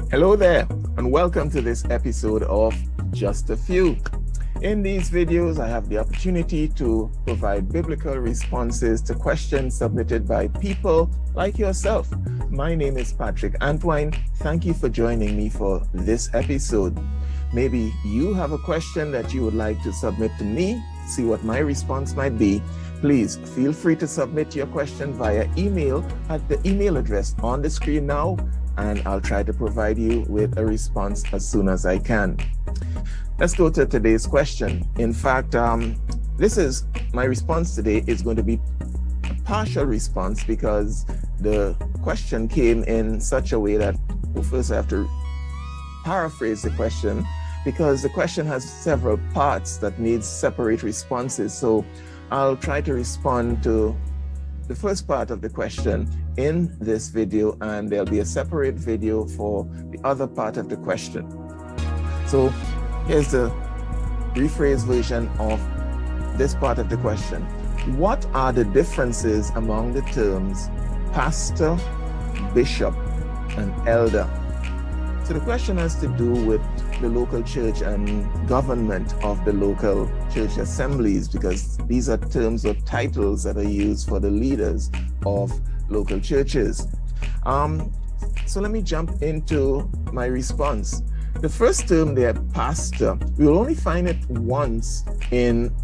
Hello there, and welcome to this episode of Just a Few. In these videos, I have the opportunity to provide biblical responses to questions submitted by people like yourself. My name is Patrick Antwine. Thank you for joining me for this episode. Maybe you have a question that you would like to submit to me, see what my response might be. Please feel free to submit your question via email at the email address on the screen now, and I'll try to provide you with a response as soon as I can. Let's go to today's question. In fact, my response today is going to be a partial response because the question came in such a way that, first I have to paraphrase the question because the question has several parts that need separate responses. So I'll try to respond to the first part of the question in this video, and there'll be a separate video for the other part of the question. So here's the rephrased version of this part of the question. What are the differences among the terms pastor, bishop, and elder? So the question has to do with the local church and government of the local church assemblies, because these are terms or titles that are used for the leaders of local churches. So let me jump into my response. The first term there, pastor, we will only find it once in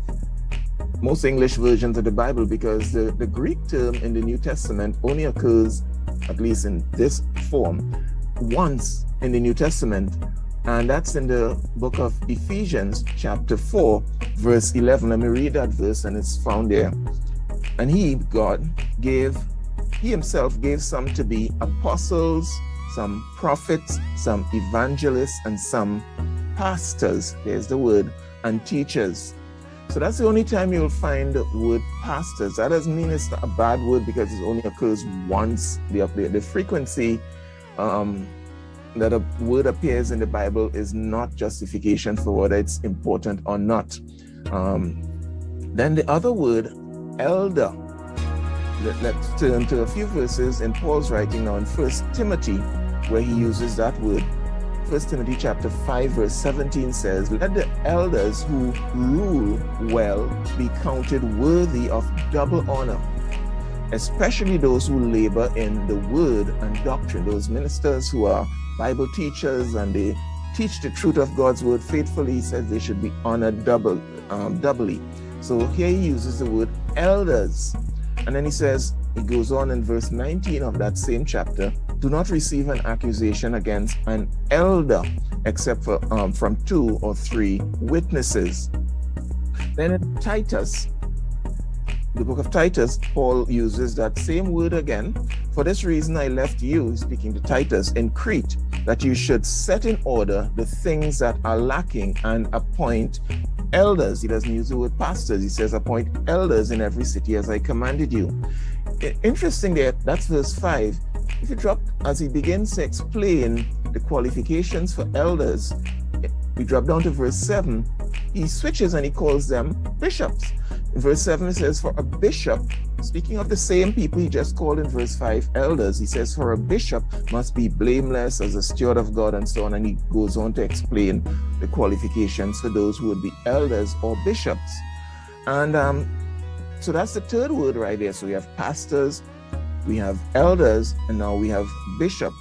most English versions of the Bible, because the Greek term in the New Testament only occurs, at least in this form, once in the New Testament, and that's in the book of Ephesians chapter 4 verse 11. Let me read that verse, and it's found there. And God himself gave some to be apostles, some prophets, some evangelists, and some pastors, there's the word, and teachers. So that's the only time you'll find the word pastors. That doesn't mean it's a bad word because it only occurs once. The frequency that a word appears in the Bible is not justification for whether it's important or not. Then the other word, elder. Let's turn to a few verses in Paul's writing now in 1 Timothy, where he uses that word. 1 Timothy chapter 5 verse 17 says, "Let the elders who rule well be counted worthy of double honor, especially those who labor in the word and doctrine." Those ministers who are Bible teachers and they teach the truth of God's word faithfully, he says they should be honored doubly. So here he uses the word elders. And then he goes on in verse 19 of that same chapter, "Do not receive an accusation against an elder except for from 2 or 3 witnesses." Then in Titus, the book of Titus, Paul uses that same word again. "For this reason I left you," speaking to Titus, "in Crete, that you should set in order the things that are lacking and appoint elders." He doesn't use the word pastors. He says, "Appoint elders in every city as I commanded you." Interesting there, that's verse 5. If you drop, as he begins to explain the qualifications for elders, we drop down to verse 7, he switches and he calls them bishops. In verse 7 it says, "For a bishop," speaking of the same people he just called in verse 5 elders, he says, "For a bishop must be blameless as a steward of God," and so on, and he goes on to explain the qualifications for those who would be elders or bishops. And so that's the third word right there. So we have pastors, we have elders, and now we have bishop.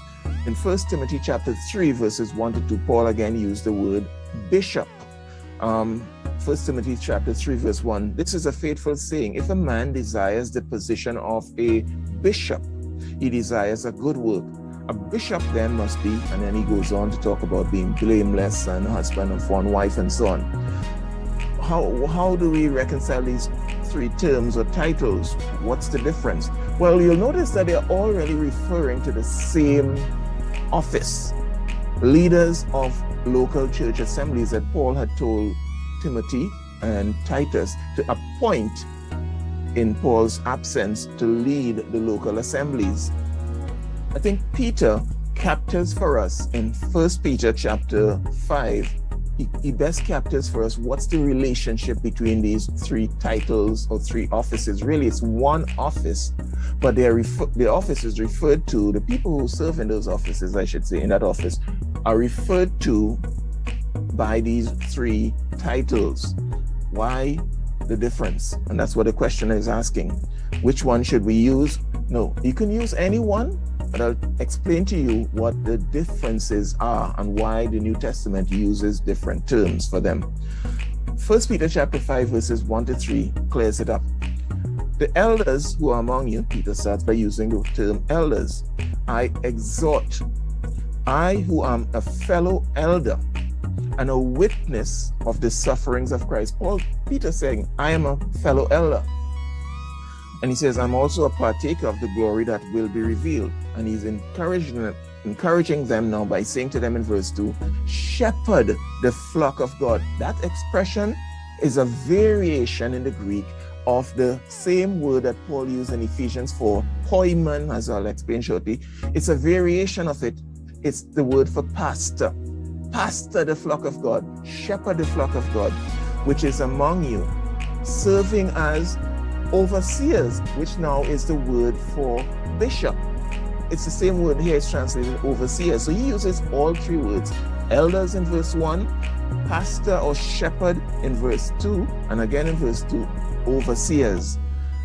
In 1 Timothy chapter 3 verses 1 to 2, Paul again used the word bishop. 1 Timothy chapter 3 verse 1, "This is a faithful saying, if a man desires the position of a bishop, he desires a good work. A bishop then must be," and then he goes on to talk about being blameless and husband of one wife and so on. How do we reconcile these 3 terms or titles? What's the difference? Well, you'll notice that they're all really referring to the same office. Leaders of local church assemblies that Paul had told Timothy and Titus to appoint in Paul's absence to lead the local assemblies. I think Peter captures for us in 1 Peter chapter 5. he best captures for us what's the relationship between these three titles or three offices. Really, it's one office, but the offices referred to, the people who serve in those offices, I should say, in that office, are referred to by these three titles. Why the difference? And that's what the questioner is asking. Which one should we use? No, you can use any one, but I'll explain to you what the differences are and why the New Testament uses different terms for them. 1 Peter chapter 5 verses 1-3 clears it up. The elders who are among you, Peter starts by using the term elders. I exhort, I who am a fellow elder and a witness of the sufferings of Christ. Peter saying, I am a fellow elder. And he says, I'm also a partaker of the glory that will be revealed. And he's encouraging them now by saying to them in verse 2, shepherd the flock of God. That expression is a variation in the Greek of the same word that Paul used in Ephesians 4, poimen, as I'll explain shortly. It's a variation of it. It's the word for pastor. Pastor the flock of God, shepherd the flock of God, which is among you, serving as overseers, which now is the word for bishop. It's the same word here, it's translated overseer. So he uses all three words, elders in verse 1, pastor or shepherd in verse 2, and again in verse 2, overseers.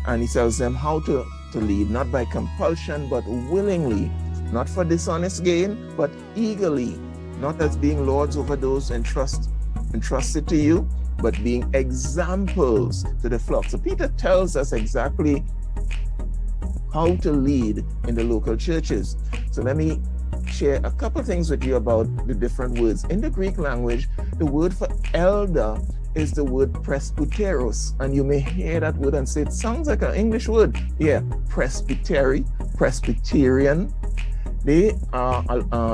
And he tells them how to lead, not by compulsion, but willingly, not for dishonest gain, but eagerly, not as being lords over those entrusted to you, but being examples to the flock. So Peter tells us exactly how to lead in the local churches. So let me share a couple things with you about the different words. In the Greek language, the word for elder is the word presbyteros. And you may hear that word and say, it sounds like an English word. Yeah, presbyterian. They are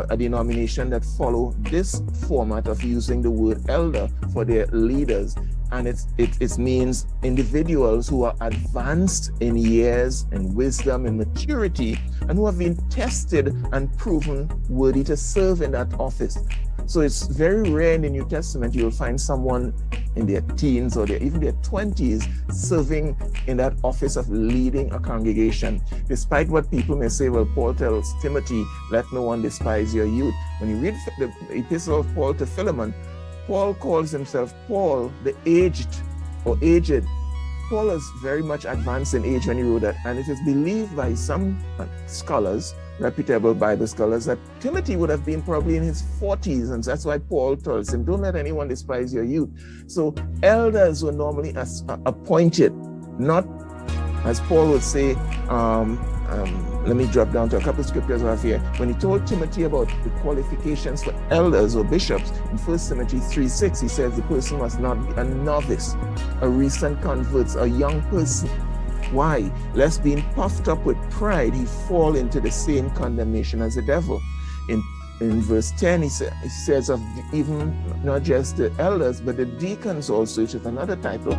a denomination that follow this format of using the word elder for their leaders. And it means individuals who are advanced in years and wisdom and maturity and who have been tested and proven worthy to serve in that office. So it's very rare in the New Testament you'll find someone in their teens or even their 20s serving in that office of leading a congregation. Despite what people may say, well, Paul tells Timothy, let no one despise your youth. When you read the epistle of Paul to Philemon, Paul calls himself Paul the aged or aged. Paul is very much advanced in age when he wrote that, and it is believed by some scholars, reputable Bible scholars, that Timothy would have been probably in his 40s, and that's why Paul tells him, don't let anyone despise your youth. So elders were normally appointed, not, as Paul would say, let me drop down to a couple of scriptures I have here. When he told Timothy about the qualifications for elders or bishops, in 1 Timothy 3:6, he says the person must not be a novice, a recent convert, a young person. Why? Lest being puffed up with pride, he fall into the same condemnation as the devil. In verse 10, he says of even not just the elders, but the deacons also, which is another title.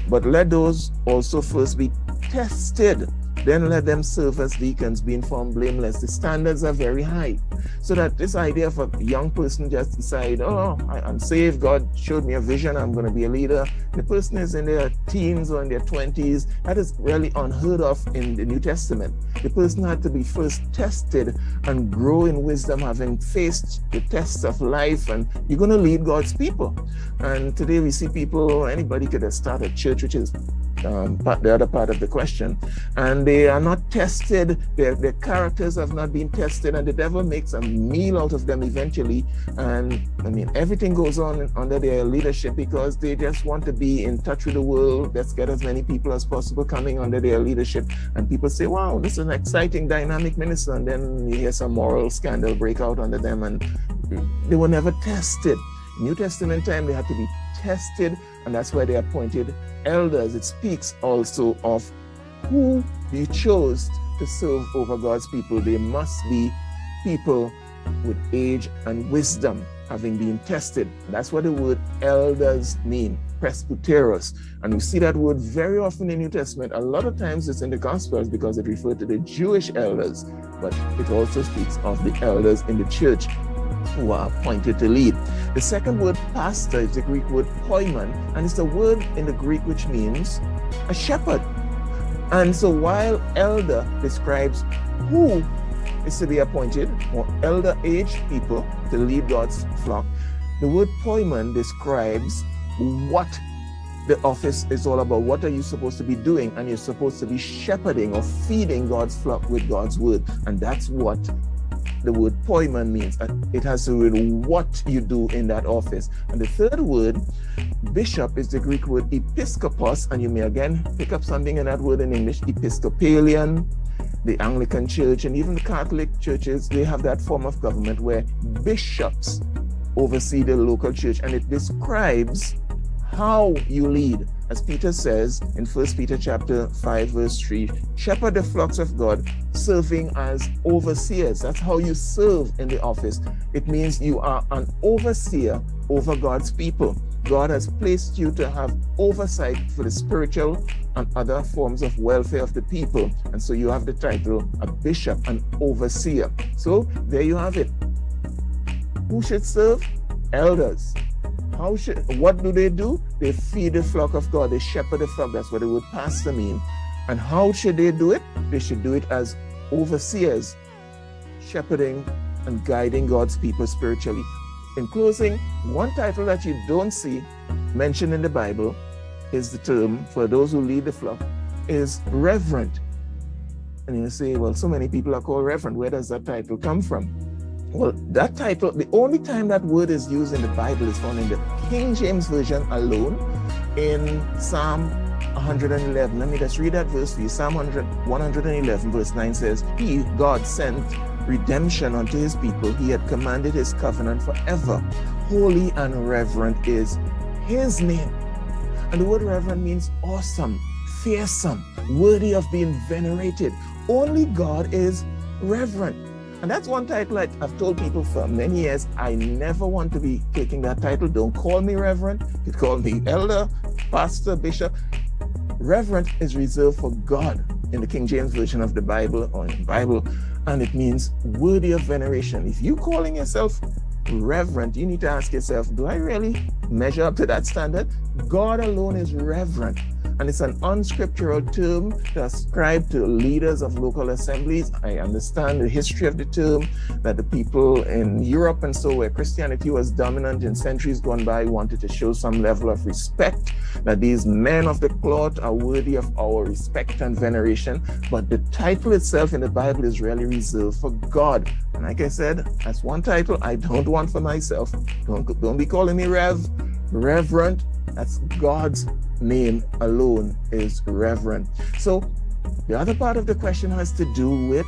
But let those also first be tested. Then let them serve as deacons, being found blameless. The standards are very high. So that this idea of a young person just decide, oh, I'm saved, God showed me a vision, I'm going to be a leader. The person is in their teens or in their 20s. That is really unheard of in the New Testament. The person had to be first tested and grow in wisdom, having faced the tests of life, and you're going to lead God's people. And today we see people, anybody could have started a church, which is the other part of the question, and they are not tested, their characters have not been tested, and the devil makes a meal out of them eventually. And I mean, everything goes on under their leadership because they just want to be in touch with the world. Let's get as many people as possible coming under their leadership, and people say, wow, this is an exciting, dynamic minister, and then you hear some moral scandal break out under them, and they were never tested. New Testament time, they had to be tested, and that's why they appointed elders. It speaks also of who you chose to serve over God's people. They must be people with age and wisdom, having been tested. That's what the word elders mean, presbyteros. And we see that word very often in the New Testament. A lot of times it's in the Gospels because it refers to the Jewish elders, but it also speaks of the elders in the church who are appointed to lead. The second word, pastor, is the Greek word poimen, and it's a word in the Greek which means a shepherd. And so while elder describes who is to be appointed, or elder-aged people to lead God's flock, the word poimen describes what the office is all about. What are you supposed to be doing? And you're supposed to be shepherding or feeding God's flock with God's word. And that's what the word poimen means. It has to do with what you do in that office. And the third word, bishop, is the Greek word episkopos, and you may again pick up something in that word in English, Episcopalian. The Anglican Church and even the Catholic churches, they have that form of government where bishops oversee the local church, and it describes how you lead. As Peter says in 1 Peter chapter 5 verse 3, shepherd the flocks of God, serving as overseers. That's how you serve in the office. It means you are an overseer over God's people. God has placed you to have oversight for the spiritual and other forms of welfare of the people. And so you have the title, a bishop, an overseer. So there you have it. Who should serve? Elders. What do? They feed the flock of God. They shepherd the flock. That's what the word pastor means. And how should they do it? They should do it as overseers, shepherding and guiding God's people spiritually. In closing, one title that you don't see mentioned in the Bible is the term, for those who lead the flock, is Reverend. And you say, well, so many people are called Reverend. Where does that title come from? Well, that title, the only time that word is used in the Bible is found in the King James Version alone in Psalm 111. Let me just read that verse for you. Psalm 111 verse 9 says, He, God, sent redemption unto his people. He had commanded his covenant forever. Holy and reverent is his name. And the word reverend means awesome, fearsome, worthy of being venerated. Only God is reverent. And that's one title I've told people for many years. I never want to be taking that title. Don't call me reverend. You call me elder, pastor, bishop. Reverend is reserved for God in the King James Version of the Bible, or in the Bible, and it means worthy of veneration. If you're calling yourself reverend, you need to ask yourself, do I really measure up to that standard? God alone is reverend. And it's an unscriptural term to ascribe to leaders of local assemblies. I understand the history of the term, that the people in Europe and so, where Christianity was dominant in centuries gone by, wanted to show some level of respect, that these men of the cloth are worthy of our respect and veneration. But the title itself in the Bible is really reserved for God. And like I said, that's one title I don't want for myself. Don't be calling me Reverend. That's God's name alone is reverend. So the other part of the question has to do with,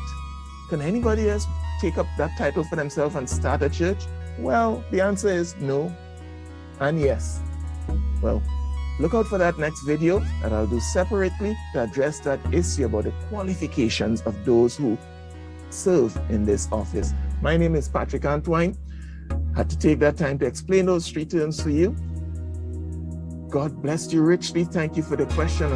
can anybody else take up that title for themselves and start a church? Well, the answer is no and yes. Well, look out for that next video that I'll do separately to address that issue about the qualifications of those who serve in this office. My name is Patrick Antoine. Had to take that time to explain those three terms for you. God bless you richly. Thank you for the question.